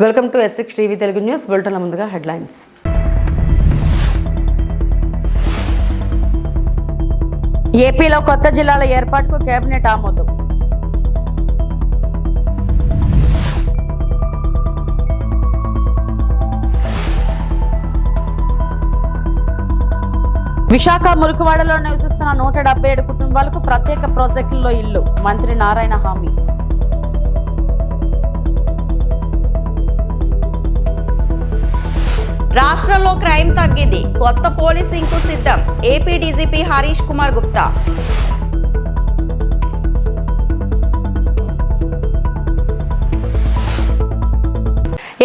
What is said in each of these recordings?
Welcome to S6 TV Telugu news bulletin. ముందుగా headlines. ఏపీలో కొత్త జిల్లాల ఏర్పాటుకు కేబినెట్ ఆమోదం. విశాఖ మురుకువాడలో నివసిస్తున్న 177 కుటుంబాలకు ప్రత్యేక ప్రాజెక్టుల్లో ఇల్లు. మంత్రి నారాయణ హామీ. రాష్ట్రంలో క్రైమ్ తగ్గింది. కొత్త పోలీసింగ్ కు సిద్ధం. AP DGP Harish Kumar Gupta.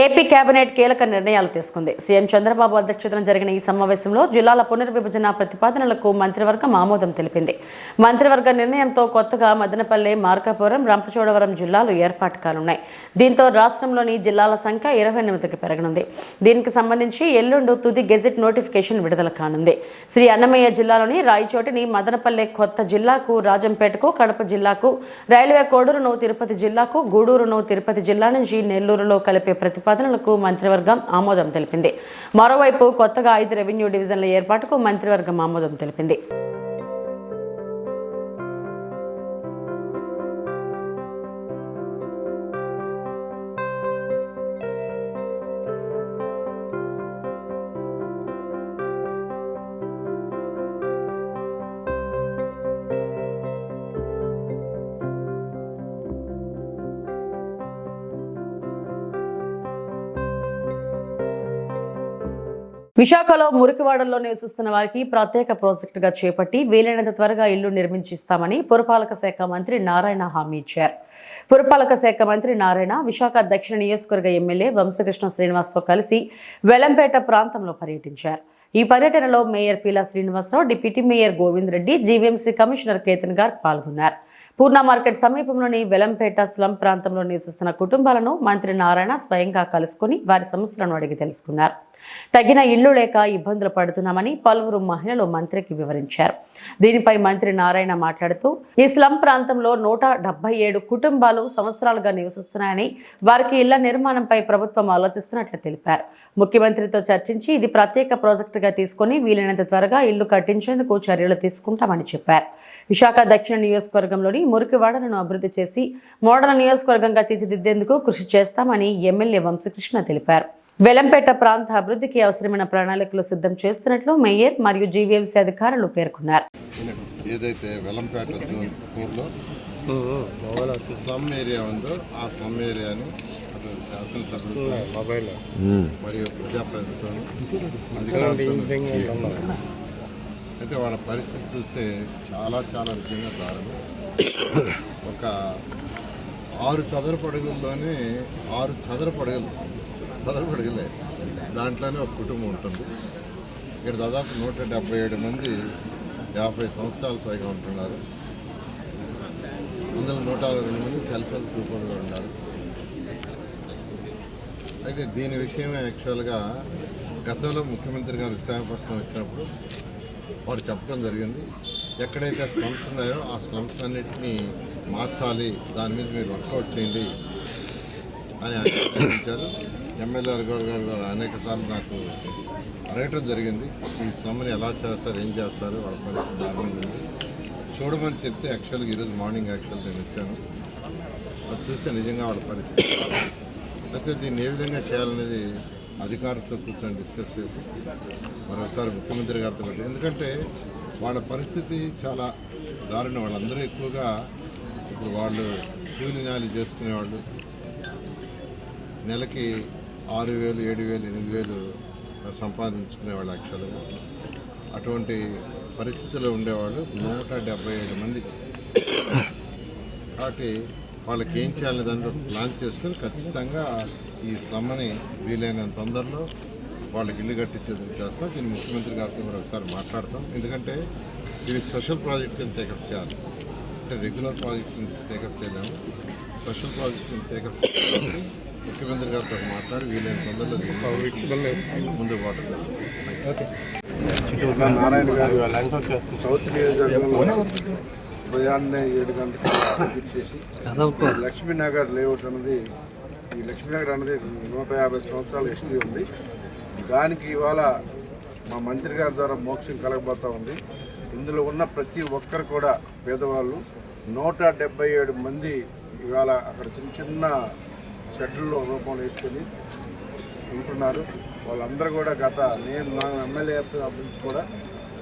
AP cabinet కీలక నిర్ణయాలు తీసుకుంది. సీఎం చంద్రబాబు అధ్యక్షతన జరిగిన ఈ సమావేశంలో జిల్లాల పునర్విభజన ప్రతిపాదనలకు మంత్రివర్గం ఆమోదం తెలిపింది. మంత్రివర్గ నిర్ణయంతో కొత్తగా మదనపల్లె, మార్కాపురం, రంపచోడవరం జిల్లాలు ఏర్పాటు కానున్నాయి. దీంతో రాష్ట్రంలోని జిల్లాల సంఖ్య 28కి పెరగనుంది. దీనికి సంబంధించి ఎల్లుండి తుది గెజెట్ నోటిఫికేషన్ విడుదల కానుంది. శ్రీ అన్నమయ్య జిల్లాలోని రాయచోటిని మదనపల్లె కొత్త జిల్లాకు, రాజంపేటకు, కడప జిల్లాకు, రైల్వే కోడూరును తిరుపతి జిల్లాకు, గూడూరును తిరుపతి జిల్లా నుంచి నెల్లూరులో కలిపే ప్రతిపాదనలకు మంత్రివర్గం ఆమోదం తెలిపింది. మరోవైపు కొత్తగా 5 రెవెన్యూ డివిజన్ల ఏర్పాటుకు మంత్రివర్గం ఆమోదం తెలిపింది. విశాఖలో మురికివాడల్లో నివసిస్తున్న వారికి ప్రత్యేక ప్రాజెక్టుగా చేపట్టి వీలైనంత త్వరగా ఇల్లు నిర్మించిస్తామని పురపాలక శాఖ మంత్రి నారాయణ హామీ ఇచ్చారు. పురపాలక శాఖ మంత్రి నారాయణ విశాఖ దక్షిణ నియోజకవర్గ ఎమ్మెల్యే వంశకృష్ణ శ్రీనివాస్తో కలిసి వెలంపేట ప్రాంతంలో పర్యటించారు. ఈ పర్యటనలో mayor Peela Srinivasarao, deputy mayor Govind Reddy, GVMC commissioner Ketan గారు పాల్గొన్నారు. పూర్ణ మార్కెట్ సమీపంలోని వెలంపేట స్లమ్ ప్రాంతంలో నివసిస్తున్న కుటుంబాలను మంత్రి నారాయణ స్వయంగా కలుసుకుని వారి సమస్యలను అడిగి తెలుసుకున్నారు. తగిన ఇల్లు లేక ఇబ్బందులు పడుతున్నామని పలువురు మహిళలు మంత్రికి వివరించారు. దీనిపై మంత్రి నారాయణ మాట్లాడుతూ ఈ స్లమ్ ప్రాంతంలో 177 కుటుంబాలు సంవత్సరాలుగా నివసిస్తున్నాయని, వారికి ఇళ్ల నిర్మాణంపై ప్రభుత్వం ఆలోచిస్తున్నట్లు తెలిపారు. ముఖ్యమంత్రితో చర్చించి ఇది ప్రత్యేక ప్రాజెక్టుగా తీసుకుని వీలైనంత త్వరగా ఇల్లు కట్టించేందుకు చర్యలు తీసుకుంటామని చెప్పారు. విశాఖ దక్షిణ నియోజకవర్గంలోని మురికివాడలను అభివృద్ధి చేసి మోడల్ నియోజకవర్గంగా తీర్చిదిద్దేందుకు కృషి చేస్తామని ఎమ్మెల్యే వంశకృష్ణ తెలిపారు. వెలంపేట ప్రాంత అభివృద్ధికి అవసరమైన ప్రణాళికలు సిద్ధం చేస్తున్నట్లు మేయర్ మరియు జీవీఎంసీ అధికారులు పేర్కొన్నారు. ఏదైతే వెలంపేట జోన్ 4లో స్లమ్ ఏరియా ఉందో ఆ స్లమ్ ఏరియాని శాసనసభ్యులు మరియు ప్రజాప్రతినిధులు అయితే వాళ్ళ పరిస్థితి చూస్తే చాలా నిజంగా దారుణం. ఒక 6 చదరపు అడుగుల్లోనే 6 చదరపు అడుగులే దాంట్లోనే ఒక కుటుంబం ఉంటుంది. ఇక్కడ దాదాపు 177 మంది 50 సంవత్సరాల పైగా ఉంటున్నారు. అందులో 162 మంది సెల్ఫ్ హెల్ప్ గ్రూపుల్లో ఉన్నారు. అయితే దీని విషయమే యాక్చువల్గా గతంలో ముఖ్యమంత్రి గారు విశాఖపట్నం వచ్చినప్పుడు వారు చెప్పడం జరిగింది. ఎక్కడైతే స్లమ్స్ ఉన్నాయో ఆ స్లమ్స్ అన్నింటినీ మార్చాలి, దాని మీద మీరు వర్కౌట్ చేయండి అని ఆదేశించారు. ఎమ్మెల్యే గారు అనేక సార్లు నాకు అడగటం జరిగింది. ఈ స్లమ్ని ఎలా చేస్తారు, ఏం చేస్తారు, వాళ్ళ పరిస్థితి దారుణంగా ఉంది, చూడమని చెప్తే యాక్చువల్గా ఈరోజు మార్నింగ్ నేను వచ్చాను. అది చూస్తే నిజంగా వాళ్ళ పరిస్థితి. అయితే దీన్ని ఏ విధంగా చేయాలనేది అధికారులతో కూర్చొని డిస్కస్ చేసి మరోసారి ముఖ్యమంత్రి గారితో పెట్టి, ఎందుకంటే వాళ్ళ పరిస్థితి చాలా దారుణం. వాళ్ళందరూ ఎక్కువగా ఇప్పుడు వాళ్ళు కూలి నాలి చేసుకునేవాళ్ళు, నెలకి 6,000, 7,000, 8,000 సంపాదించుకునేవాళ్ళు యాక్చువల్గా. అటువంటి పరిస్థితుల్లో ఉండేవాళ్ళు 177 మంది. కాబట్టి వాళ్ళకి ఏం చేయాలని దాంట్లో ప్లాన్ చేసుకుని ఖచ్చితంగా ఈ స్లమ్ని వీలైనంత తొందరలో వాళ్ళకి ఇల్లు కట్టించేది చేస్తాం. దీన్ని ముఖ్యమంత్రి గారితో కూడా ఒకసారి మాట్లాడతాం. ఎందుకంటే ఇది స్పెషల్ ప్రాజెక్ట్ కింద టేకప్ చేయాలి. అంటే రెగ్యులర్ ప్రాజెక్ట్ కింద టేకప్ చేయలేము, స్పెషల్ ప్రాజెక్ట్ కింద టేకప్ చేయాలి. ముఖ్యమంత్రి గారితో మాట్లాడి వీలైన తొందరలో ముందు పోవడం. నారాయణ గారు సౌత్ నియోజకవర్గంలో ఉదయాన్నే 7 గంటలకు విజిట్ చేసి లక్ష్మీనగర్ లేఅవుట్ అనేది ఈ లక్ష్మీనగర్ అనేది 150 సంవత్సరాల హిస్టరీ ఉంది. దానికి ఇవాళ మా మంత్రి గారి ద్వారా మోక్షం కలగబోతూ ఉంది. ఇందులో ఉన్న ప్రతి ఒక్కరు కూడా పేదవాళ్ళు 177 మంది ఇవాళ అక్కడ చిన్న చిన్న షెడ్యూల్లో రూపంలో వేసుకొని ఉంటున్నారు. వాళ్ళందరూ కూడా నేను నా ఎమ్మెల్యే నుంచి కూడా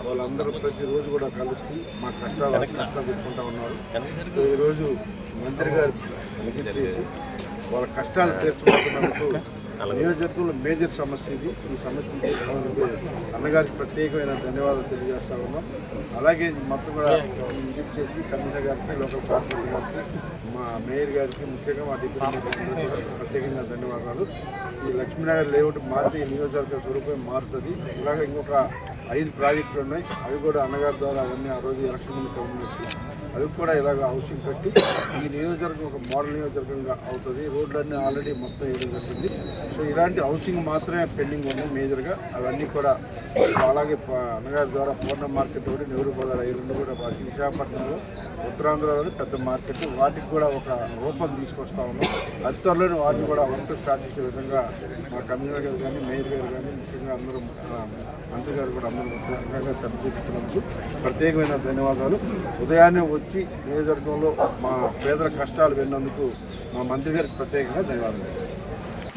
వాళ్ళందరూ ప్రతిరోజు కూడా కలుస్తూ మా కష్టాలు చెప్పుకుంటూ ఉన్నారు. ఈరోజు మంత్రి గారు విజిట్ చేసి వాళ్ళ కష్టాలు తీర్చుకుంటున్నందుకు నియోజకవర్గంలో మేజర్ సమస్య ఇది. ఈ సమస్యను తీర్చుకోవడానికి అన్నగారికి ప్రత్యేకమైన ధన్యవాదాలు తెలియజేస్తా ఉన్నాం. అలాగే మొత్తం కూడా విజిట్ చేసి కమిషనర్ గారికి, లోకల్ కార్పొరేటర్ గారికి, మా మేయర్ గారికి, ముఖ్యంగా మా డిప్యూటీ ప్రత్యేకంగా ధన్యవాదాలు. ఈ లక్ష్మీనగర్ లేఅవుట్ మారితే ఈ నియోజకవర్గ స్వరూపం మారుతుంది. ఇలాగ ఇంకొక 5 ప్రాజెక్టులు ఉన్నాయి. అవి కూడా అన్నగారి ద్వారా అవన్నీ ఆ రోజు ఎలక్షన్ ముందు కౌంట్ చేసి అవి కూడా ఇలాగ హౌసింగ్ కట్టి ఈ నియోజకవర్గం ఒక మోడల్ నియోజకవర్గంగా అవుతుంది. రోడ్లన్నీ ఆల్రెడీ మొత్తం వేయడం జరిగింది. సో ఇలాంటి హౌసింగ్ మాత్రమే పెండింగ్ ఉన్నాయి మేజర్గా. అవన్నీ కూడా అలాగే అన్నగారి ద్వారా పూర్ణ మార్కెట్ ఒకటి, నెహ్రూ బజార్, ఈ రెండు కూడా విశాఖపట్నంలో ఉత్తరాంధ్రలో పెద్ద మార్కెట్, వాటికి కూడా ఒక రూపం తీసుకొస్తా ఉన్నాం. అతి త్వరలోనే వాటిని కూడా వర్క్ స్టార్ట్ చేసే విధంగా మా కమిషనర్ గారు కానీ, మేయర్ గారు కానీ, ముఖ్యంగా అందరూ మంత్రి గారు కూడా అందరూ ముఖ్యంగా శ్రద్ధ చూపిస్తున్నందుకు ప్రత్యేకమైన ధన్యవాదాలు. ఉదయాన్నే వచ్చి నియోజకవర్గంలో మా పేదల కష్టాలు విన్నందుకు మా మంత్రి గారికి ప్రత్యేకంగా ధన్యవాదాలు.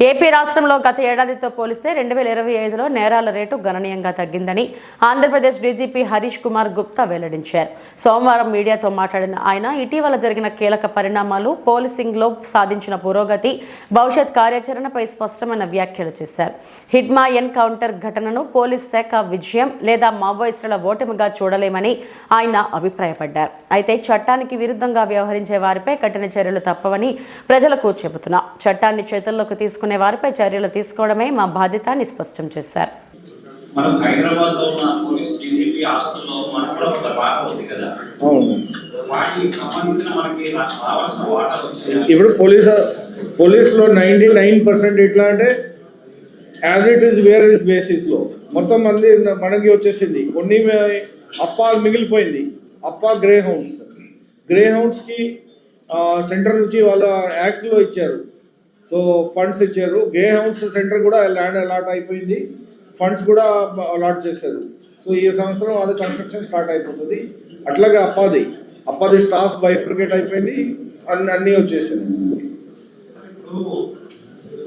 ఏపీ రాష్ట్రంలో గత ఏడాదితో పోలిస్తే 2025లో నేరాల రేటు గణనీయంగా తగ్గిందని ఆంధ్రప్రదేశ్ డీజీపీ హరీష్ కుమార్ గుప్తా వెల్లడించారు. సోమవారం మీడియాతో మాట్లాడిన ఆయన ఇటీవల జరిగిన కీలక పరిణామాలు, పోలీసింగ్లో సాధించిన పురోగతి, భవిష్యత్ కార్యాచరణపై స్పష్టమైన వ్యాఖ్యలు చేశారు. హిడ్మా ఎన్కౌంటర్ ఘటనను పోలీస్ శాఖ విజయం లేదా మావోయిస్టుల ఓటమిగా చూడలేమని ఆయన అభిప్రాయపడ్డారు. అయితే చట్టానికి విరుద్ధంగా వ్యవహరించే వారిపై కఠిన చర్యలు తప్పవని ప్రజలకు చెబుతున్నా చట్టాన్ని చేతుల్లోకి తీసుకునే వారిపై చర్యలు తీసుకోవడమే మా బాధ్యత అని స్పష్టం చేశారు. మనం హైదరాబాద్ లో ఉన్న పోలీస్ డీజీపీ హాస్టల్లో మనకు కూడా ఒక భాగం ఉంది కదా. వాటికి సంబంధించిన మనకి రావాల్సిన వాటాలు వచ్చాయి. ఇప్పుడు పోలీసులో 99% ఎట్లా అంటే as it is where is బేసిస్లో మొత్తం మంది మనకి వచ్చేసింది. కొన్ని అప్పా మిగిలిపోయింది. అప్పా గ్రే హౌండ్స్కి సెంటర్ నుంచి వాళ్ళ యాక్ట్లో ఇచ్చారు. సో ఫండ్స్ ఇచ్చారు. గ్రే హౌండ్స్ సెంటర్ కూడా ల్యాండ్ అలాట్ అయిపోయింది. ఫండ్స్ కూడా అలాట్ చేశారు. సో ఈ సంవత్సరం అది కన్స్ట్రక్షన్ స్టార్ట్ అయిపోతుంది. అట్లాగే అప్పాది స్టాఫ్ బైఫర్కేట్ అయిపోయింది. అన్నీ వచ్చేసాయి.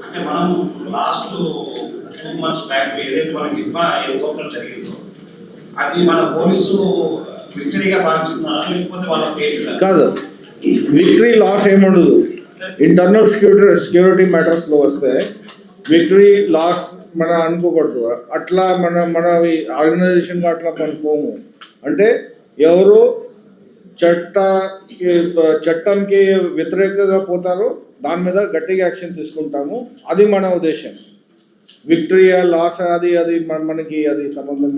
అంటే మనం లాస్ట్ 2 months బ్యాక్ ఏదైతే మనకి ఎన్కౌంటర్ జరిగిందో అది మన పోలీసు విక్టరీగా భావిస్తున్నారా లేకపోతే వాళ్ళ ఫెయిల్యూర్? కాదు, విక్టరీ లాస్ ఏముండదు. ఇంటర్నల్ సెక్యూరిటీ మ్యాటర్స్లో వస్తే విక్టరీ లాస్ మనం అనుకోకూడదు. అట్లా మన ఆర్గనైజేషన్గా అట్లా మనం పోము. అంటే ఎవరు చట్టంకి వ్యతిరేకంగా పోతారో దాని మీద గట్టిగా యాక్షన్ తీసుకుంటాము. అది మన ఉద్దేశం. విక్టరీ లాస్ అది మనకి అది సంబంధం.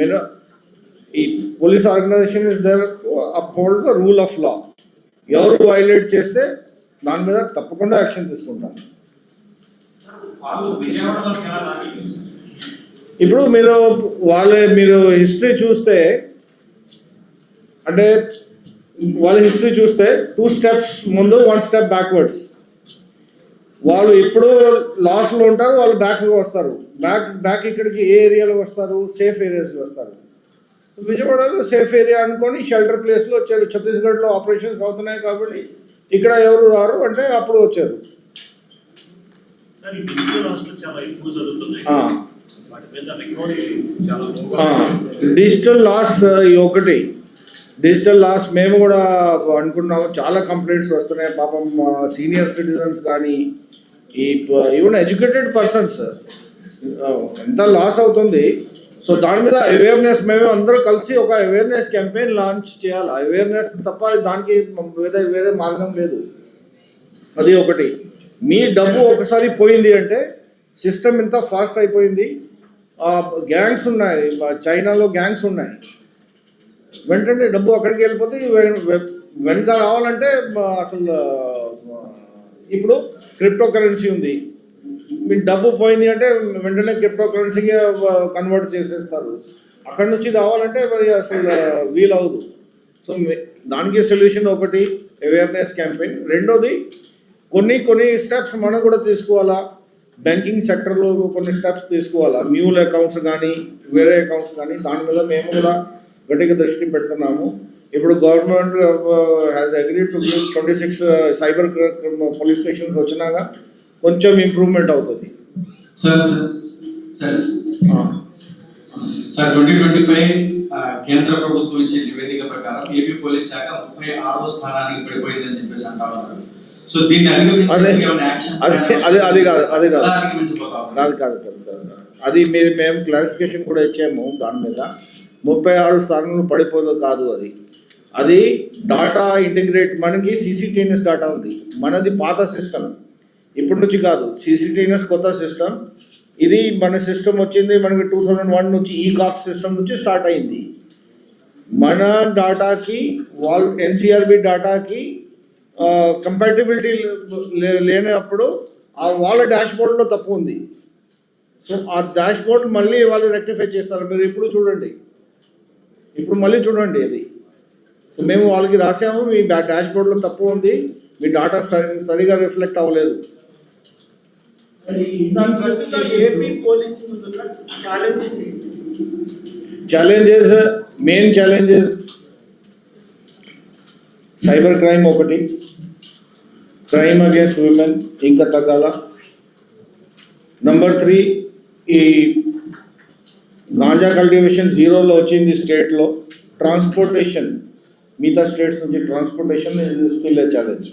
ఈ police organization is there uphold the rule of law. ఎవరు వైలేట్ చేస్తే దాని మీద తప్పకుండా యాక్షన్ తీసుకుంటాం. ఇప్పుడు మీరు హిస్టరీ చూస్తే అంటే వాళ్ళ హిస్టరీ చూస్తే 2 steps ముందు 1 step బ్యాక్వర్డ్స్. వాళ్ళు ఇప్పుడు లాస్లో ఉంటారు, వాళ్ళు బ్యాక్గా వస్తారు. బ్యాక్ ఇక్కడికి ఏ ఏరియాలో వస్తారు? సేఫ్ ఏరియాస్లో వస్తారు. విజయవాడలో సేఫ్ ఏరియా అనుకొని షెల్టర్ ప్లేస్లో వచ్చారు. ఛత్తీస్గఢ్లో ఆపరేషన్స్ అవుతున్నాయి కాబట్టి ఇక్కడ ఎవరు రారు అంటే అప్పుడు వచ్చారు. డిజిటల్ లాస్ ఒకటి. డిజిటల్ లాస్ మేము కూడా అనుకున్నాము. చాలా కంప్లైంట్స్ వస్తున్నాయి. పాపం సీనియర్ సిటిజన్స్ కానీ ఈవెన్ ఎడ్యుకేటెడ్ పర్సన్స్ ఎంత లాస్ అవుతుంది. సో దాని మీద అవేర్నెస్ మేము అందరూ కలిసి ఒక అవేర్నెస్ క్యాంపెయిన్ లాంచ్ చేయాలి. అవేర్నెస్ తప్ప దానికి వేరే మార్గం లేదు. అది ఒకటి. మీ డబ్బు ఒకసారి పోయింది అంటే సిస్టమ్ ఇంత ఫాస్ట్ అయిపోయింది. గ్యాంగ్స్ ఉన్నాయి, చైనాలో గ్యాంగ్స్ ఉన్నాయి. వెంటనే డబ్బు అక్కడికి వెళ్ళిపోతే వెనక రావాలంటే అసలు ఇప్పుడు క్రిప్టో కరెన్సీ ఉంది. మీ డబ్బు పోయింది అంటే వెంటనే క్రిప్టో కరెన్సీకి కన్వర్ట్ చేసేస్తారు. అక్కడి నుంచి రావాలంటే మరి అసలు వీలవదు. సో దానికి సొల్యూషన్ ఒకటి అవేర్నెస్ క్యాంపెయిన్. రెండోది కొన్ని స్టెప్స్ మనం కూడా తీసుకోవాలా. బ్యాంకింగ్ సెక్టర్లో కొన్ని స్టెప్స్ తీసుకోవాలా. మ్యూల్ అకౌంట్స్ కానీ వేరే అకౌంట్స్ కానీ దాని మీద మేము కూడా గట్టిగా దృష్టి పెడుతున్నాము. ఇప్పుడు government has agreed to give 26 cyber police stations వచ్చినాక కొంచెం ఇంప్రూవ్మెంట్ అవుతుంది. సార్ 2025 కేంద్ర ప్రభుత్వం ఇచ్చే నివేదిక ప్రకారం ఏపీ పోలీస్ శాఖ 36వ స్థానానికి పడిపోయిందని చెప్పేసి అంటా ఉన్నారు. సో దీన్ని అది మేము క్లారిఫికేషన్ కూడా ఇచ్చాము దాని మీద. 36 స్థానంలో పడిపోదు కాదు, అది డాటా ఇంటిగ్రేట్. మనకి CCTNS డాటా ఉంది, మనది పాత సిస్టమ్, ఇప్పటి నుంచి కాదు. CCTNS కొత్త సిస్టమ్, ఇది మన సిస్టమ్ వచ్చింది మనకి 2001 నుంచి ఈ-కాప్ సిస్టమ్ నుంచి స్టార్ట్ అయింది. మన డాటాకి NCRB డాటాకి కంపాటిబిలిటీ లేనప్పుడు వాళ్ళ డాష్బోర్డ్లో తప్పు ఉంది. సో ఆ డాష్బోర్డ్ మళ్ళీ వాళ్ళు రెక్టిఫై చేస్తారు. మీరు ఇప్పుడు మళ్ళీ చూడండి అది. సో మేము వాళ్ళకి రాసాము, మీ డాష్బోర్డ్లో తప్పు ఉంది, మీ డాటా సరిగా రిఫ్లెక్ట్ అవ్వలేదు. మెయిన్ ఛాలెంజెస్ సైబర్ క్రైమ్ ఒకటి, క్రైమ్ అగేన్స్ట్ విమెన్ ఇంకా తగ్గాల. నెంబర్ 3 ఈ గాంజా కల్టివేషన్ 0లో వచ్చింది స్టేట్లో. ట్రాన్స్పోర్టేషన్ మిగతా స్టేట్స్ నుంచి ట్రాన్స్పోర్టేషన్ స్టిల్ ఏ ఛాలెంజ్.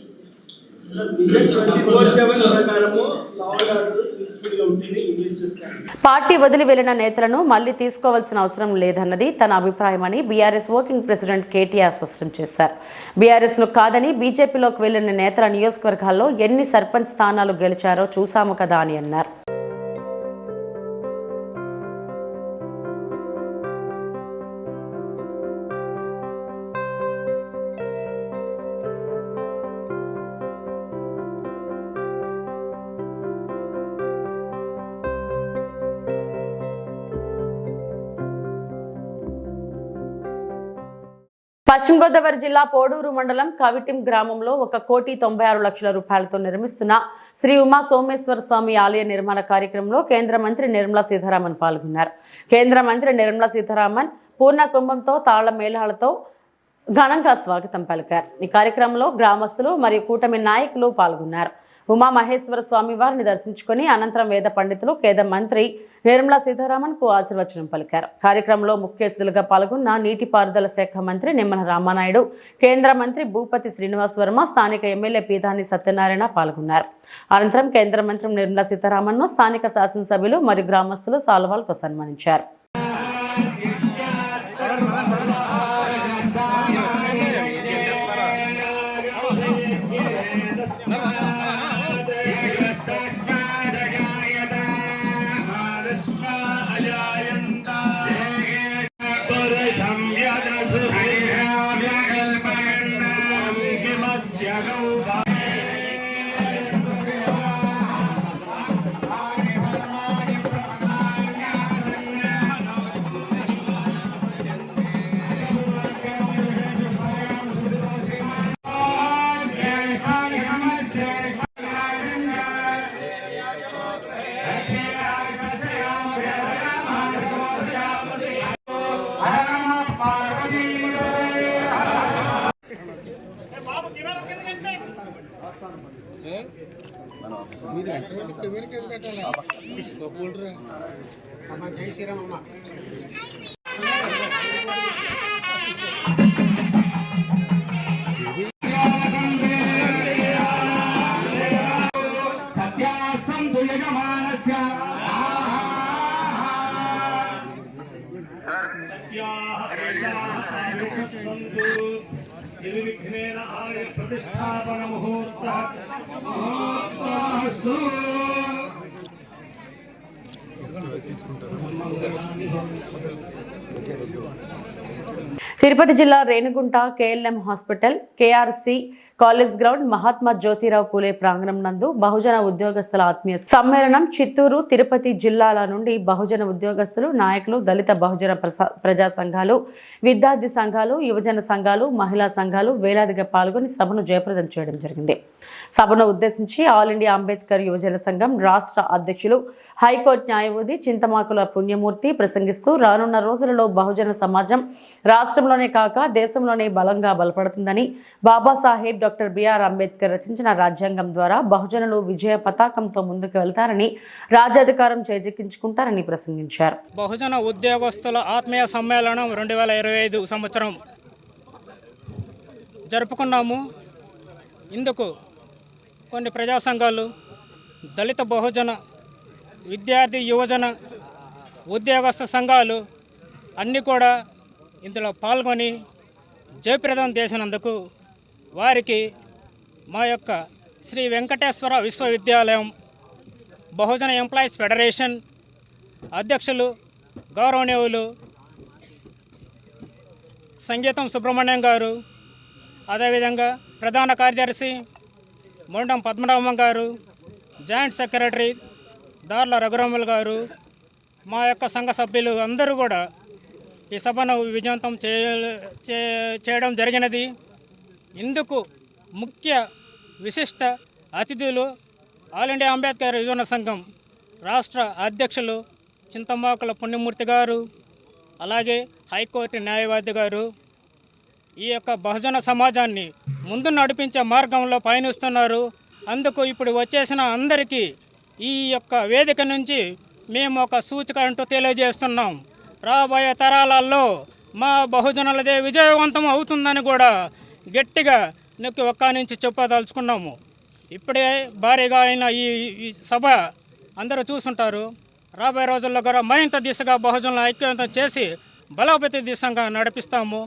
పార్టీ వదిలి వెళ్లిన నేతలను మళ్లీ తీసుకోవాల్సిన అవసరం లేదన్నది తన అభిప్రాయమని బీఆర్ఎస్ వర్కింగ్ ప్రెసిడెంట్ కేటీఆర్ స్పష్టం చేశారు. బీఆర్ఎస్ను కాదని బీజేపీలోకి వెళ్లిన నేతల నియోజకవర్గాల్లో ఎన్ని సర్పంచ్ స్థానాలు గెలిచారో చూశాము కదా అని అన్నారు. పశ్చిమ గోదావరి జిల్లా పోడూరు మండలం కవిటిం గ్రామంలో 1,96 లక్షల రూపాయలతో నిర్మిస్తున్న శ్రీ ఉమా సోమేశ్వర స్వామి ఆలయ నిర్మాణ కార్యక్రమంలో కేంద్ర మంత్రి నిర్మలా సీతారామన్ పాల్గొన్నారు. కేంద్ర మంత్రి నిర్మలా సీతారామన్ పూర్ణ కుంభంతో తాళ మేళాలతో ఘనంగా స్వాగతం పలికారు. ఈ కార్యక్రమంలో గ్రామస్తులు మరియు కూటమి నాయకులు పాల్గొన్నారు. ఉమా మహేశ్వర స్వామి వారిని దర్శించుకుని అనంతరం వేద పండితులు కేంద్ర మంత్రి నిర్మలా సీతారామన్ కు ఆశీర్వచనం పలికారు. కార్యక్రమంలో ముఖ్య అతిథులుగా పాల్గొన్న నీటిపారుదల శాఖ మంత్రి నిమ్మల రామానాయుడు, కేంద్ర మంత్రి భూపతి శ్రీనివాస్ వర్మ, స్థానిక ఎమ్మెల్యే పీతాని సత్యనారాయణ పాల్గొన్నారు. అనంతరం కేంద్ర మంత్రి నిర్మలా సీతారామన్ ను స్థానిక శాసనసభ్యులు మరియు గ్రామస్తులు సాల్వాలతో సన్మానించారు. తిరుపతి జిల్లా Renigunta KLM hospital, KRC college ground Mahatma Jyotirao Phule ప్రాంగణం నందు బహుజన ఉద్యోగస్తుల ఆత్మీయ సమ్మేళనం చిత్తూరు, తిరుపతి జిల్లాల నుండి బహుజన ఉద్యోగస్తులు, నాయకులు, దళిత బహుజన ప్రజా సంఘాలు, విద్యార్థి సంఘాలు, యువజన సంఘాలు, మహిళా సంఘాలు వేలాదిగా పాల్గొని సభను జయప్రదం చేయడం జరిగింది. సభను ఉద్దేశించి ఆల్ ఇండియా అంబేద్కర్ యువజన సంఘం రాష్ట్ర అధ్యక్షులు, హైకోర్టు న్యాయవాది చింతమాకుల పుణ్యమూర్తి ప్రసంగిస్తూ రానున్న రోజులలో బహుజన సమాజం రాష్ట్రంలోనే కాక దేశంలోనే బలంగా బలపడుతుందని, బాబాసాహెబ్ డాక్టర్ బిఆర్ అంబేద్కర్ రచించిన రాజ్యాంగం ద్వారా బహుజనులు విజయ పతాకంతో ముందుకు వెళ్తారని, రాజ్యాధికారం చేజిక్కించుకుంటారని ప్రసంగించారు. బహుజన ఉద్యోగస్తుల ఆత్మీయ సమ్మేళనం 2025 సంవత్సరం జరుపుకున్నాము. ఇందుకు కొన్ని ప్రజా సంఘాలు, దళిత బహుజన, విద్యార్థి యువజన, ఉద్యోగస్థ సంఘాలు అన్నీ కూడా ఇందులో పాల్గొని జయప్రదం చేసినందుకు వారికి మా యొక్క శ్రీ వెంకటేశ్వర విశ్వవిద్యాలయం బహుజన ఎంప్లాయీస్ ఫెడరేషన్ అధ్యక్షులు గౌరవనీయులు సంగీతం సుబ్రహ్మణ్యం గారు, అదేవిధంగా ప్రధాన కార్యదర్శి మొండం పద్మనాభం గారు, జాయింట్ సెక్రటరీ దార్ల రఘురాములు గారు, మా యొక్క సంఘ సభ్యులు అందరూ కూడా ఈ సభను విజయవంతం చేయడం జరిగినది. ఇందుకు ముఖ్య విశిష్ట అతిథులు ఆల్ ఇండియా అంబేద్కర్ యువజన సంఘం రాష్ట్ర అధ్యక్షులు చింతమాకుల పుణ్యమూర్తి గారు, అలాగే హైకోర్టు న్యాయవాది గారు. ఈ యొక్క బహుజన సమాజాన్ని ముందు నడిపించే మార్గంలో పయనిస్తున్నారు. అందుకు ఇప్పుడు వచ్చేసిన అందరికీ ఈ యొక్క వేదిక నుంచి మేము ఒక సూచిక అంటూ తెలియజేస్తున్నాం. రాబోయే తరాలలో మా బహుజనులదే విజయవంతం అవుతుందని కూడా గట్టిగా నొక్కి ఒక్క నుంచి చెప్పదలుచుకున్నాము. ఇప్పుడే భారీగా అయిన ఈ సభ అందరూ చూసుంటారు. రాబోయే రోజుల్లో కూడా మరింత దిశగా బహుజనుల ఐక్యవంతం చేసి బలోపేత దిశగా నడిపిస్తాము.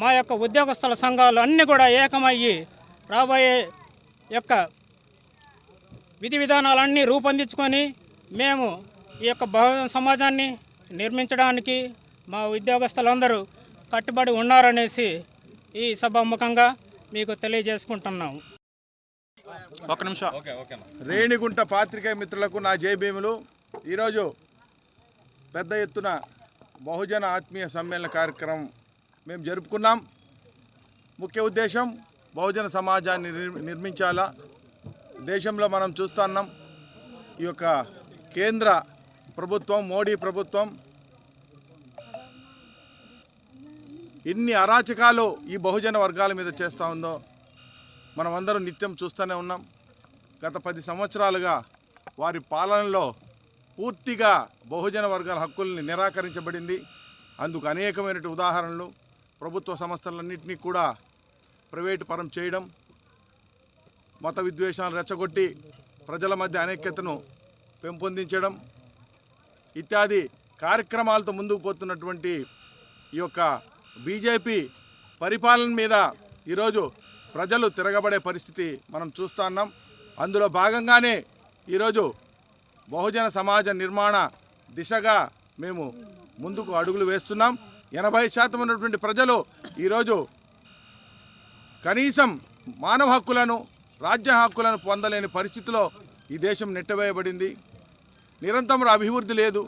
మా యొక్క ఉద్యోగస్తుల సంఘాలు అన్నీ కూడా ఏకమయ్యి రాబోయే యొక్క విధి విధానాలన్నీ రూపొందించుకొని మేము ఈ యొక్క బహుజన సమాజాన్ని నిర్మించడానికి మా ఉద్యోగస్తులందరూ కట్టుబడి ఉన్నారనేసి ఈ సభాముఖంగా మీకు తెలియజేసుకుంటున్నాము. ఒక నిమిషం. రేణిగుంట పాత్రికేయ మిత్రులకు నా జై భీములు. ఈరోజు పెద్ద ఎత్తున బహుజన ఆత్మీయ సమ్మేళన కార్యక్రమం మేము జరుపుకున్నాం. ముఖ్య ఉద్దేశం బహుజన సమాజాన్ని నిర్మించాలా. దేశంలో మనం చూస్తున్నాం, ఈ యొక్క కేంద్ర ప్రభుత్వం, మోడీ ప్రభుత్వం ఎన్ని అరాచకాలు ఈ బహుజన వర్గాల మీద చేస్తూ ఉందో మనం అందరం నిత్యం చూస్తూనే ఉన్నాం. గత 10 సంవత్సరాలుగా వారి పాలనలో పూర్తిగా బహుజన వర్గాల హక్కుల్ని నిరాకరించబడింది. అందుకు అనేకమైన ఉదాహరణలు. ప్రభుత్వ సంస్థలన్నింటినీ కూడా ప్రైవేటు పరం చేయడం, మత విద్వేషాలు రెచ్చగొట్టి ప్రజల మధ్య అనైక్యతను పెంపొందించడం ఇత్యాది కార్యక్రమాలతో ముందుకు పోతున్నటువంటి ఈ యొక్క బీజేపీ పరిపాలన మీద ఈరోజు ప్రజలు తిరగబడే పరిస్థితి మనం చూస్తున్నాం. అందులో భాగంగానే ఈరోజు బహుజన సమాజ నిర్మాణ దిశగా మేము ముందుకు అడుగులు వేస్తున్నాం. 80% ఉన్నటువంటి ప్రజలు ఈరోజు కనీసం మానవ హక్కులను, రాజ్య హక్కులను పొందలేని పరిస్థితిలో ఈ దేశం నెట్టవేయబడింది. నిరంతరం అభివృద్ధి లేదు.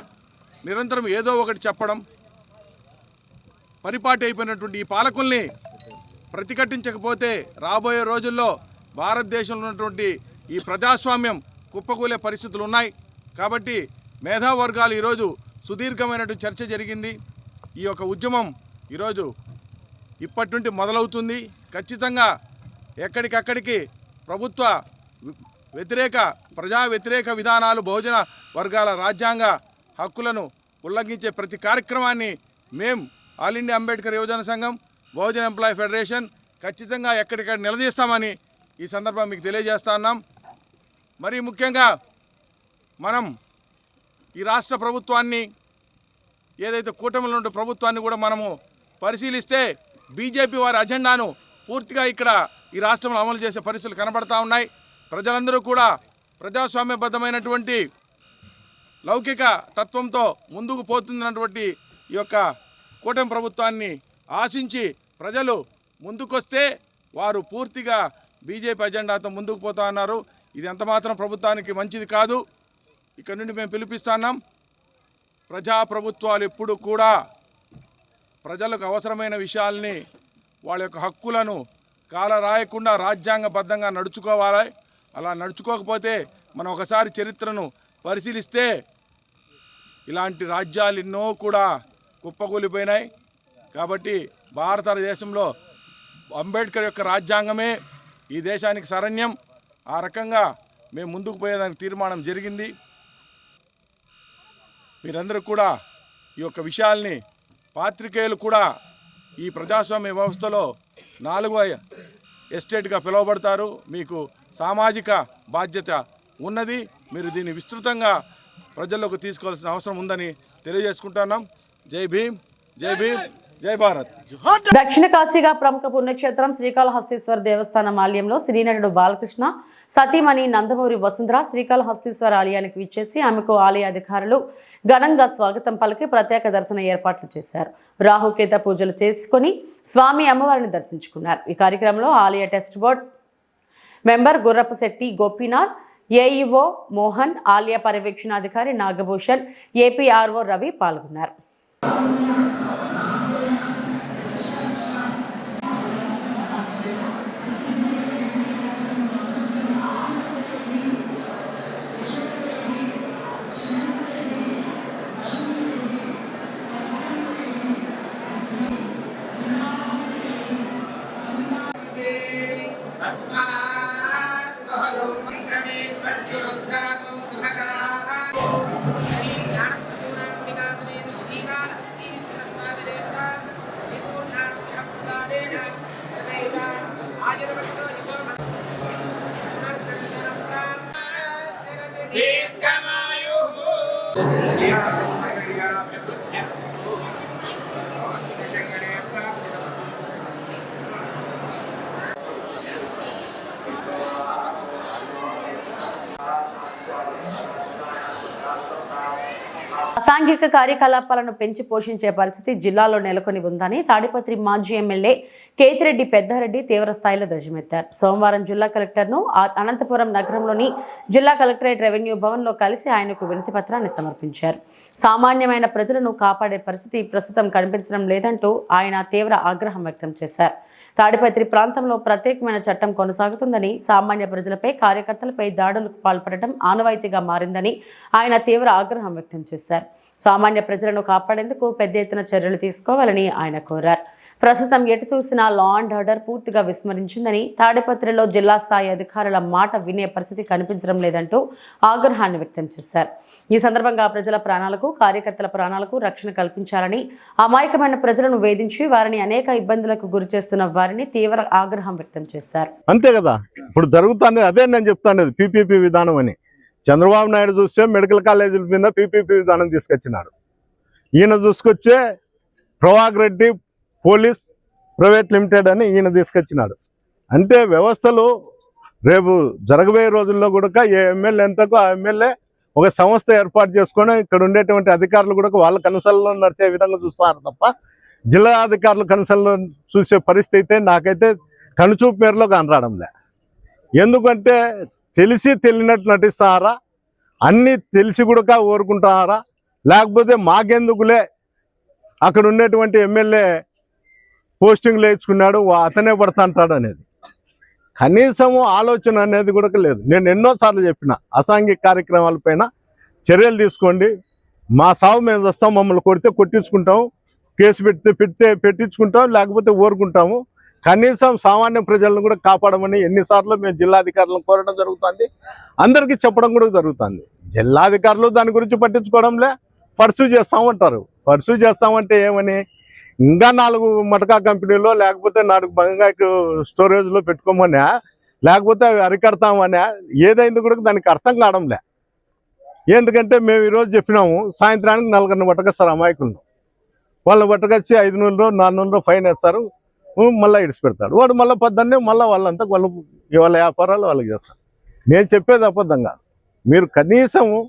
నిరంతరం ఏదో ఒకటి చెప్పడం, పరిపాటి అయిపోయినటువంటి ఈ పాలకుల్ని ప్రతిఘటించకపోతే రాబోయే రోజుల్లో భారతదేశంలో ఉన్నటువంటి ఈ ప్రజాస్వామ్యం కుప్పకూలే పరిస్థితులు ఉన్నాయి. కాబట్టి మేధావర్గాలు ఈరోజు సుదీర్ఘమైనటువంటి చర్చ జరిగింది. ఈ యొక్క ఉద్యమం ఈరోజు ఇప్పటి నుండి మొదలవుతుంది. ఖచ్చితంగా ఎక్కడికక్కడికి ప్రభుత్వ వ్యతిరేక, ప్రజా వ్యతిరేక విధానాలు, బహుజన వర్గాల రాజ్యాంగ హక్కులను ఉల్లంఘించే ప్రతి కార్యక్రమాన్ని మేము ఆల్ ఇండియా అంబేద్కర్ యువజన సంఘం, బహుజన ఎంప్లాయీ ఫెడరేషన్ ఖచ్చితంగా ఎక్కడిక్కడ నిలదీస్తామని ఈ సందర్భం మీకు తెలియజేస్తా ఉన్నాం. మరి ముఖ్యంగా మనం ఈ రాష్ట్ర ప్రభుత్వాన్ని, ఏదైతే కూటమిలో ఉండే ప్రభుత్వాన్ని కూడా మనము పరిశీలిస్తే బీజేపీ వారి అజెండాను పూర్తిగా ఇక్కడ ఈ రాష్ట్రంలో అమలు చేసే పరిస్థితులు కనబడతా ఉన్నాయి. ప్రజలందరూ కూడా ప్రజాస్వామ్యబద్ధమైనటువంటి లౌకిక తత్వంతో ముందుకు పోతున్నటువంటి ఈ యొక్క కూటమి ప్రభుత్వాన్ని ఆశించి ప్రజలు ముందుకొస్తే వారు పూర్తిగా బీజేపీ అజెండాతో ముందుకు పోతా అన్నారు. ఇది ఎంతమాత్రం ప్రభుత్వానికి మంచిది కాదు. ఇక్కడ నుండి మేము పిలిపిస్తున్నాం, ప్రజాప్రభుత్వాలు ఎప్పుడు కూడా ప్రజలకు అవసరమైన విషయాల్ని వాళ్ళ యొక్క హక్కులను కాలరాయకుండా రాజ్యాంగబద్ధంగా నడుచుకోవాలి. అలా నడుచుకోకపోతే మనం ఒకసారి చరిత్రను పరిశీలిస్తే ఇలాంటి రాజ్యాలు ఎన్నో కూడా కుప్పకూలిపోయినాయి. కాబట్టి భారతదేశంలో అంబేద్కర్ యొక్క రాజ్యాంగమే ఈ దేశానికి శరణ్యం. ఆ రకంగా మేము ముందుకు పోయేదానికి తీర్మానం జరిగింది. మీరందరూ కూడా ఈ యొక్క విషయాల్ని, పాత్రికేయులు కూడా ఈ ప్రజాస్వామ్య వ్యవస్థలో 4వ ఎస్టేట్గా పిలువబడతారు. మీకు సామాజిక బాధ్యత ఉన్నది. మీరు దీన్ని విస్తృతంగా ప్రజల్లోకి తీసుకోవాల్సిన అవసరం ఉందని తెలియజేసుకుంటున్నాం. జై భీమ్, జై భీమ్, జై భారత్. దక్షిణ కాశీగా ప్రముఖ పుణ్యక్షేత్రం శ్రీకాళహస్తీశ్వర దేవస్థానం ఆలయంలో శ్రీనటుడు బాలకృష్ణ, సతీమణి నందమూరి వసుంధర శ్రీకాళహస్తీశ్వర ఆలయానికి విచ్చేసి ఆమెకు ఆలయ అధికారులు ఘనంగా స్వాగతం పలికి ప్రత్యేక దర్శన ఏర్పాట్లు చేశారు. రాహుకేత పూజలు చేసుకుని స్వామి అమ్మవారిని దర్శించుకున్నారు. ఈ కార్యక్రమంలో ఆలయ trust board member Gurrapusetti Gopinath, AEO Mohan, ఆలయ పర్యవేక్షణాధికారి నాగభూషణ్, ఏపీఆర్ఓ రవి పాల్గొన్నారు. అసాంఘిక కార్యకలాపాలను పెంచి పోషించే పరిస్థితి జిల్లాలో నెలకొని ఉందని తాడిపత్రి మాజీ ఎమ్మెల్యే కేతిరెడ్డి పెద్దారెడ్డి తీవ్ర స్థాయిలో ధ్వజమెత్తారు. సోమవారం జిల్లా కలెక్టర్ను అనంతపురం నగరంలోని జిల్లా కలెక్టరేట్ రెవెన్యూ భవన్లో కలిసి ఆయనకు వినతి పత్రాన్ని సమర్పించారు. సామాన్యమైన ప్రజలను కాపాడే పరిస్థితి ప్రస్తుతం కనిపించడం లేదంటూ ఆయన తీవ్ర ఆగ్రహం వ్యక్తం చేశారు. తాడిపత్రి ప్రాంతంలో ప్రత్యేకమైన చట్టం కొనసాగుతుందని, సామాన్య ప్రజలపై కార్యకర్తలపై దాడులకు పాల్పడటం ఆనవాయితీగా మారిందని ఆయన తీవ్ర ఆగ్రహం వ్యక్తం చేశారు. సామాన్య ప్రజలను కాపాడేందుకు పెద్ద ఎత్తున చర్యలు తీసుకోవాలని ఆయన కోరారు. ప్రస్తుతం ఎటు చూసినా లా అండ్ ఆర్డర్ పూర్తిగా విస్మరించిందని, తాడిపత్రిలో జిల్లా స్థాయి అధికారుల మాట వినే పరిస్థితి కనిపించడం లేదంటూ ఆగ్రహాన్ని వ్యక్తం చేశారు. ఈ సందర్భంగా ప్రజల ప్రాణాలకు, కార్యకర్తల ప్రాణాలకు రక్షణ కల్పించాలని, అమాయకమైన ప్రజలను వేధించి వారిని అనేక ఇబ్బందులకు గురి చేస్తున్న వారిని తీవ్ర ఆగ్రహం వ్యక్తం చేశారు. అంతే కదా, ఇప్పుడు జరుగుతుంది అదే నేను చెప్తాను, పీపీపీ విధానం అని. చంద్రబాబు నాయుడు చూస్తే మెడికల్ కాలేజీల మీద పీపీపీ విధానం తీసుకొచ్చినాడు. ఈయన చూసుకొచ్చే ప్రవాగ్ రెడ్డి పోలీస్ ప్రైవేట్ లిమిటెడ్ అని ఈయన తీసుకొచ్చినాడు. అంటే వ్యవస్థలు రేపు జరగబోయే రోజుల్లో కూడా ఏ ఎమ్మెల్యే ఎంతకు ఆ ఎమ్మెల్యే ఒక సంస్థ ఏర్పాటు చేసుకొని ఇక్కడ ఉండేటువంటి అధికారులు కూడా వాళ్ళ కన్సల్లో నడిచే విధంగా చూస్తున్నారు తప్ప జిల్లా అధికారులు కన్సల్లో చూసే పరిస్థితి నాకైతే కనుచూపు మేరలో కనరాడంలే. ఎందుకంటే తెలిసి తెలియనట్టు నటిస్తారా, అన్నీ తెలిసి కూడా ఊరుకుంటారా, లేకపోతే మాకెందుకులే అక్కడ ఉండేటువంటి ఎమ్మెల్యే పోస్టింగ్లు వేయించుకున్నాడు అతనే పడుతుంటాడు అనేది కనీసము ఆలోచన అనేది కూడా లేదు. నేను ఎన్నోసార్లు చెప్పిన అసాంఘిక కార్యక్రమాలపైన చర్యలు తీసుకోండి, మా సాగు మేము వస్తాం, మమ్మల్ని కొడితే కొట్టించుకుంటాము, కేసు పెట్టించుకుంటాం, లేకపోతే ఊరుకుంటాము. కనీసం సామాన్య ప్రజలను కూడా కాపాడమని ఎన్నిసార్లు మేము జిల్లాధికారులను కోరడం జరుగుతుంది, అందరికీ చెప్పడం కూడా జరుగుతుంది. జిల్లాధికారులు దాని గురించి పట్టించుకోవడంలే, పర్సూ చేస్తామంటారు. పర్సూ చేస్తామంటే ఏమని, ఇంకా 4 మటకా కంపెనీలో లేకపోతే 4 బంగాకు స్టోరేజ్లో పెట్టుకోమన్నా, లేకపోతే అవి అరికడతామన్నా, ఏదైంది కూడా దానికి అర్థం కావడంలే. ఎందుకంటే మేము ఈరోజు చెప్పినాము, సాయంత్రానికి 4 పట్టకొస్తారు అమాయకులను, వాళ్ళని పట్టకొచ్చి 500 400 ఫైన్ వేస్తారు, మళ్ళీ ఇడిచి పెడతాడు వాడు. మళ్ళీ పొద్దున్నే మళ్ళీ వాళ్ళంతా వాళ్ళ వ్యాపారాలు వాళ్ళకి చేస్తారు. నేను చెప్పేది అబద్ధం కాదు. మీరు కనీసము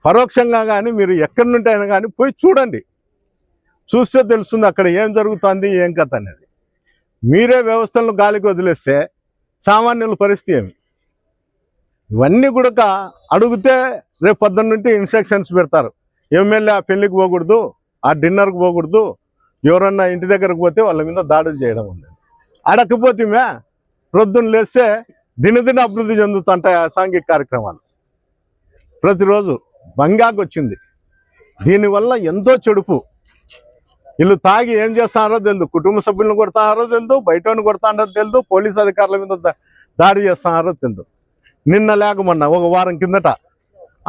పరోక్షంగా కానీ మీరు ఎక్కడి నుండి అయినా కానీ పోయి చూడండి, చూస్తే తెలుస్తుంది అక్కడ ఏం జరుగుతుంది, ఏం కథ అనేది. మీరే వ్యవస్థలను గాలికి వదిలేస్తే సామాన్యుల పరిస్థితి ఏమి? ఇవన్నీ కూడా అడిగితే రేపు పొద్దున్న నుండి ఇన్స్ట్రక్షన్స్ పెడతారు. ఎమ్మెల్యే ఆ పెళ్ళికి పోకూడదు, ఆ డిన్నర్కి పోకూడదు, ఎవరన్నా ఇంటి దగ్గరకు పోతే వాళ్ళ మీద దాడులు చేయడం ఉంది. అడగకపోతే ప్రొద్దున లేస్తే దినదిన అభివృద్ధి చెందుతుంటాయి అసాంఘిక కార్యక్రమాలు. ప్రతిరోజు బంగాకు వచ్చింది. దీనివల్ల ఎంతో చెడుపు. వీళ్ళు తాగి ఏం చేస్తున్నారో తెలియదు, కుటుంబ సభ్యులను కొడుతున్నారో తెలియదు, బయటను కొడుతున్నారో తెలియదు, పోలీసు అధికారుల మీద దాడి చేస్తున్నారో తెలియదు. నిన్న లేకమన్నా ఒక వారం కిందట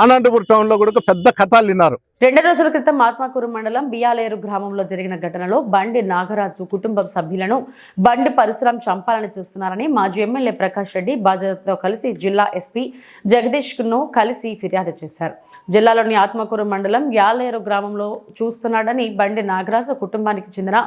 అనంతపురం టౌన్లో కూడా పెద్ద కథలు విన్నారు. 2 రోజుల క్రితం ఆత్మకూరు మండలం బియాలేరు గ్రామంలో జరిగిన ఘటనలో బండి నాగరాజు కుటుంబం సభ్యులను బండి పరశురాం చంపాలని చూస్తున్నారని మాజీ ఎమ్మెల్యే ప్రకాష్ రెడ్డి బాధితులతో కలిసి జిల్లా ఎస్పీ జగదీష్ను కలిసి ఫిర్యాదు చేశారు. జిల్లాలోని ఆత్మకూరు మండలం యాలేరు గ్రామంలో చూస్తున్నాడని బండి నాగరాజు కుటుంబానికి చెందిన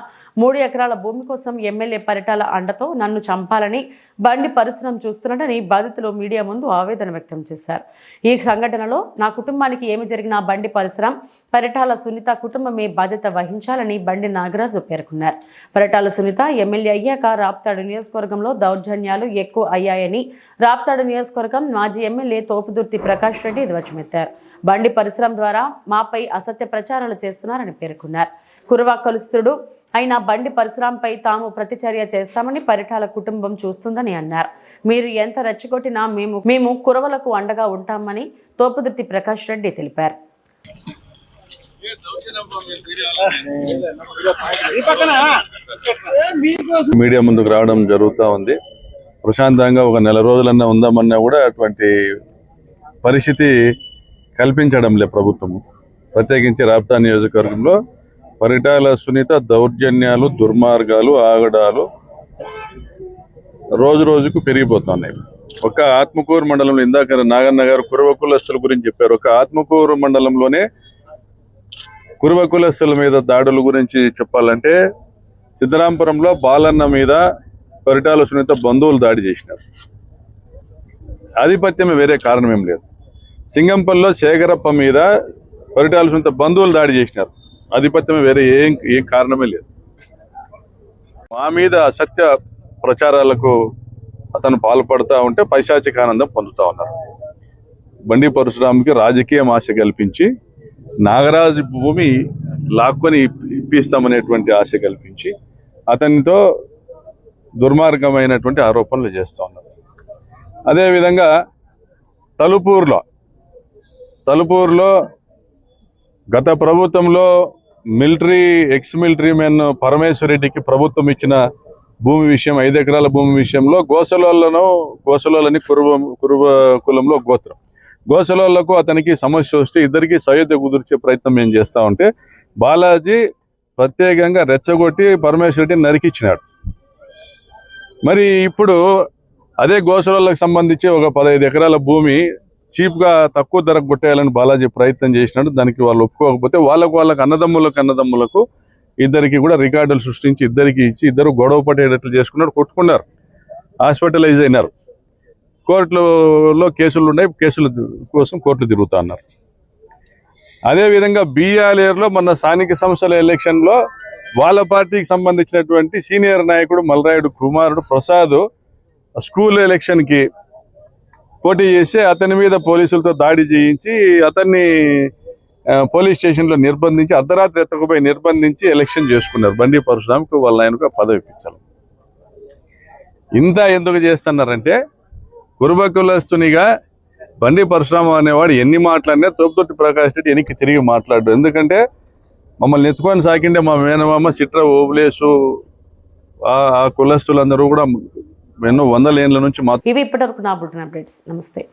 3 ఎకరాల భూమి కోసం ఎమ్మెల్యే పరిటాల అండతో నన్ను చంపాలని బండి పరశురాం చూస్తున్నాడని బాధితులు మీడియా ముందు ఆవేదన వ్యక్తం చేశారు. ఈ సంఘటనలో నా కుటుంబానికి ఏమి జరిగినా బండి పరశురాం, పరిటాల సునీత కుటుంబమే బాధ్యత వహించాలని బండి నాగరాజు పేర్కొన్నారు. పరిటాల సునీత ఎమ్మెల్యే అయ్యాక రాప్తాడు నియోజకవర్గంలో దౌర్జన్యాలు ఎక్కువ అయ్యాయని రాప్తాడు నియోజకవర్గం మాజీ ఎమ్మెల్యే తోపుదుర్తి ప్రకాష్ రెడ్డి ధ్వజమెత్తారు. బండి పరశురాం ద్వారా మాపై అసత్య ప్రచారాలు చేస్తున్నారని పేర్కొన్నారు. కురవ కొలుస్తుడు అయిన బండి పరశురాంపై తాము ప్రతిచర్య చేస్తామని పరిటాల కుటుంబం చూస్తుందని అన్నారు. మీరు ఎంత రెచ్చగొట్టినా మేము కురవలకు అండగా ఉంటామని తోపుదుర్తి ప్రకాష్ రెడ్డి తెలిపారు. మీడియా ముందుకు రావడం జరుగుతూ ఉంది. ప్రశాంతంగా ఒక నెల రోజులన్నా ఉందామన్నా కూడా అటువంటి పరిస్థితి కల్పించడం లే ప్రభుత్వము. ప్రత్యేకించి రాప్తా నియోజకవర్గంలో పరిటాల సునీత దౌర్జన్యాలు, దుర్మార్గాలు, ఆగడాలు రోజు రోజుకు పెరిగిపోతున్నాయి. ఒక ఆత్మకూరు మండలంలో ఇందాక నాగన్న గారు కురవ కులస్తుల గురించి చెప్పారు. ఒక ఆత్మకూరు మండలంలోనే కురవ కులస్తుల మీద దాడుల గురించి చెప్పాలంటే సిద్ధరాంపురంలో బాలన్న మీద పరిటాల సునీత బంధువులు దాడి చేసినారు. ఆధిపత్యమే, వేరే కారణం ఏం లేదు. సింగంపల్లిలో శేఖరప్ప మీద పరిటాల సునీత బంధువులు దాడి చేసినారు. ఆధిపత్యమే, వేరే ఏం కారణమే లేదు. మా మీద అసత్య ప్రచారాలకు అతను పాల్పడుతూ ఉంటే పైశాచిక ఆనందం పొందుతూ ఉన్నారు. బండి పరశురాంకి రాజకీయ ఆశ కల్పించి నాగరాజు భూమి లాక్కొని ఇప్పిస్తామనేటువంటి ఆశ కల్పించి అతనితో దుర్మార్గమైనటువంటి ఆరోపణలు చేస్తూ ఉన్నారు. అదేవిధంగా తలుపూరులో గత ప్రభుత్వంలో ఎక్స్ మిలిటరీ మెన్ పరమేశ్వర్ రెడ్డికి ప్రభుత్వం ఇచ్చిన భూమి విషయం, 5 ఎకరాల భూమి విషయంలో గోసలోళ్ళని కురువ కులంలో గోసలోళ్లకు అతనికి సమస్య వస్తే ఇద్దరికి సయోధ్య కుదిర్చే ప్రయత్నం ఏం చేస్తా ఉంటే బాలాజీ ప్రత్యేకంగా రెచ్చగొట్టి పరమేశ్వర్ రెడ్డిని నరికిచ్చినాడు. మరి ఇప్పుడు అదే గోసలోళ్ళకు సంబంధించి ఒక 15 ఎకరాల భూమి చీప్గా తక్కువ ధరకు కొట్టేయాలని బాలాజీ ప్రయత్నం చేసినాడు. దానికి వాళ్ళు ఒప్పుకోకపోతే వాళ్ళకు అన్నదమ్ములకు ఇద్దరికి కూడా రికార్డులు సృష్టించి ఇద్దరికి ఇచ్చి ఇద్దరు గొడవ పట్టేటట్లు చేసుకున్నారు, కొట్టుకున్నారు, హాస్పిటలైజ్ అయినారు. కోర్టులో కేసులు ఉన్నాయి, కేసుల కోసం కోర్టులు తిరుగుతా అన్నారు. అదేవిధంగా బిఆర్ఏలో మొన్న స్థానిక సంస్థల ఎలక్షన్లో వాళ్ళ పార్టీకి సంబంధించినటువంటి సీనియర్ నాయకుడు మల్రాయుడు కుమారుడు ప్రసాద్ స్కూల్ ఎలక్షన్కి పోటీ చేసి అతని మీద పోలీసులతో దాడి చేయించి అతన్ని పోలీస్ స్టేషన్లో నిర్బంధించి అర్ధరాత్రి ఎత్తకపోయి నిర్బంధించి ఎలక్షన్ చేసుకున్నారు. బండి పరశురాంకు వాళ్ళ ఆయనకు పదవి ఇప్పించాలి. ఇంత ఎందుకు చేస్తున్నారంటే కురుబ కులస్తునిగా బండి పరశురామ అనేవాడు ఎన్ని మాట్లాడినా తోపుదొట్టి ప్రకాష్ రెడ్డి వెనక్కి తిరిగి మాట్లాడు. ఎందుకంటే మమ్మల్ని ఎత్తుకొని సాకిండే మా మేనమామ సిట్ర ఓబులేసు ఆ కులస్తులందరూ కూడా ఎన్నో 100 ఏళ్ల నుంచి ఇవి ఇప్పటివరకు నా బులెటిన్ అప్డేట్స్. నమస్తే.